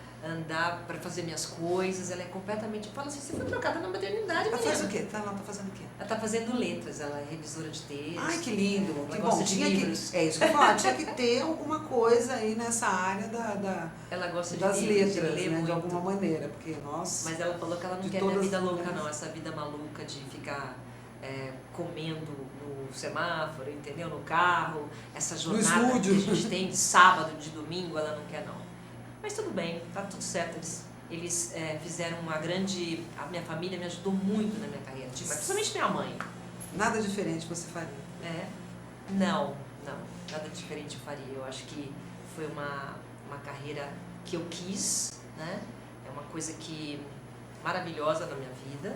para fazer minhas coisas. Ela é completamente... Fala assim, você foi trocada na maternidade, Ela menina. faz o quê? Ela tá fazendo o quê? Ela tá fazendo letras, ela é revisora de texto. Ai, que lindo! Ela Que gosta bom, de tinha livros. que... É isso que eu falo, tinha que ter alguma coisa aí nessa área Ela gosta das de livros, letras, de ler né? muito. De alguma maneira, porque, nossa... Mas ela falou que ela não de quer a todas vida as louca, mulheres. não. Essa vida maluca de ficar comendo no semáforo, entendeu? No carro. Essa jornada que a estúdio. gente tem de sábado, de domingo, ela não quer, não. Mas tudo bem, tá tudo certo. Eles fizeram uma grande... A minha família me ajudou muito na minha carreira, mas principalmente minha mãe. Nada diferente você faria. Não, nada diferente eu faria. Eu acho que foi uma carreira que eu quis, né? É uma coisa que maravilhosa na minha vida.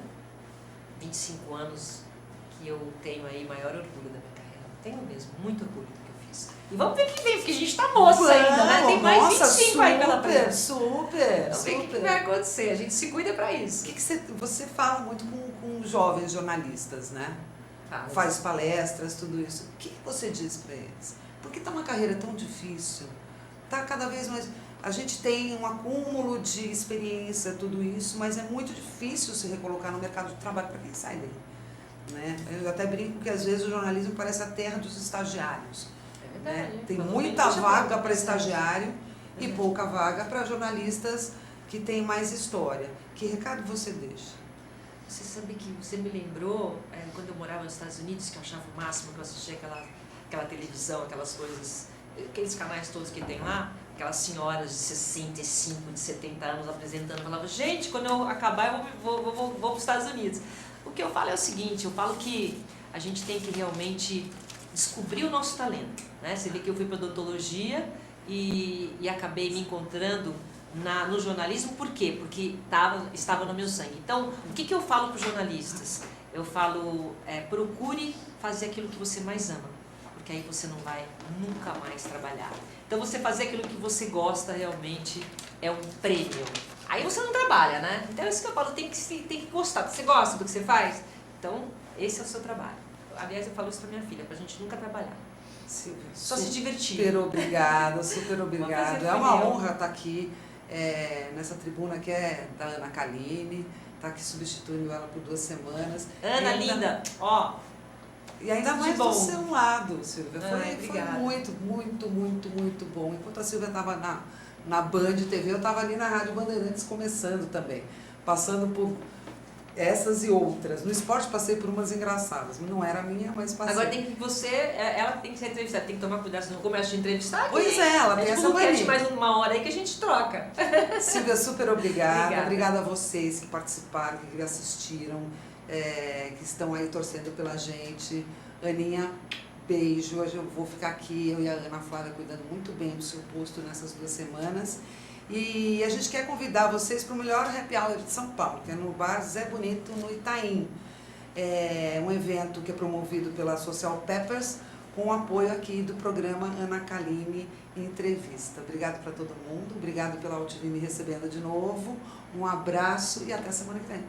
25 anos que eu tenho aí maior orgulho da minha carreira. Tenho mesmo, muito orgulho do que eu fiz. E vamos ver o que vem, porque a gente tá moça ainda, né? Tem mais Nossa, 25 aí pela frente. super. Vamos ver o que vai acontecer. A gente se cuida pra isso. O que você fala muito com jovens jornalistas, né? Faz palestras, tudo isso. O que você diz para eles? Porque tá uma carreira tão difícil, tá cada vez mais... A gente tem um acúmulo de experiência, tudo isso, mas é muito difícil se recolocar no mercado de trabalho para quem sai daí. Né? Eu até brinco que às vezes o jornalismo parece a terra dos estagiários. É verdade. Né? Tem muita vaga para estagiário e pouca vaga para jornalistas que têm mais história. Que recado você deixa? Você sabe que você me lembrou, quando eu morava nos Estados Unidos, que eu achava o máximo que eu assistia aquela televisão, aquelas coisas, aqueles canais todos que tem lá, aquelas senhoras de 65, de 70 anos apresentando, eu falava, gente, quando eu acabar eu vou para os Estados Unidos. O que eu falo é o seguinte, eu falo que a gente tem que realmente descobrir o nosso talento, né? Você vê que eu fui para odontologia e acabei me encontrando no jornalismo, por quê? Porque estava no meu sangue. Então, o que eu falo para os jornalistas? Eu falo, procure fazer aquilo que você mais ama, porque aí você não vai nunca mais trabalhar. Então, você fazer aquilo que você gosta realmente é um prêmio. Aí você não trabalha, né? Então, é isso que eu falo, tem que gostar. Você gosta do que você faz? Então, esse é o seu trabalho. Aliás, eu falo isso para minha filha, para a gente nunca trabalhar. Silvia, Só se divertir. Super obrigada, super obrigada. É uma meu. honra estar aqui nessa tribuna que é da Ana Kaline, tá aqui substituindo ela por 2 semanas. Ana, linda, ó. E ainda tudo mais de bom. do seu lado, Silvia. Foi obrigada. muito, muito, muito, muito bom. Enquanto a Silvia estava na Band TV, eu estava ali na Rádio Bandeirantes começando também, passando por essas e outras. No esporte passei por umas engraçadas, não era a minha, mas passei. Agora tem que ela tem que ser entrevistada, tem que tomar cuidado, se não começa a te entrevistar. Pois é, ela tem essa mania. Mais uma hora aí que a gente troca. Silvia, super obrigada. Obrigada. Obrigada a vocês que participaram, que assistiram, que estão aí torcendo pela gente. Aninha, beijo. Hoje eu vou ficar aqui, eu e a Ana Flávia, cuidando muito bem do seu posto nessas 2 semanas. E a gente quer convidar vocês para o melhor happy hour de São Paulo, que é no Bar Zé Bonito, no Itaim. É um evento que é promovido pela Social Peppers, com o apoio aqui do programa Ana Kaline Entrevista. Obrigado para todo mundo, obrigado pela UTV me recebendo de novo, um abraço e até semana que vem.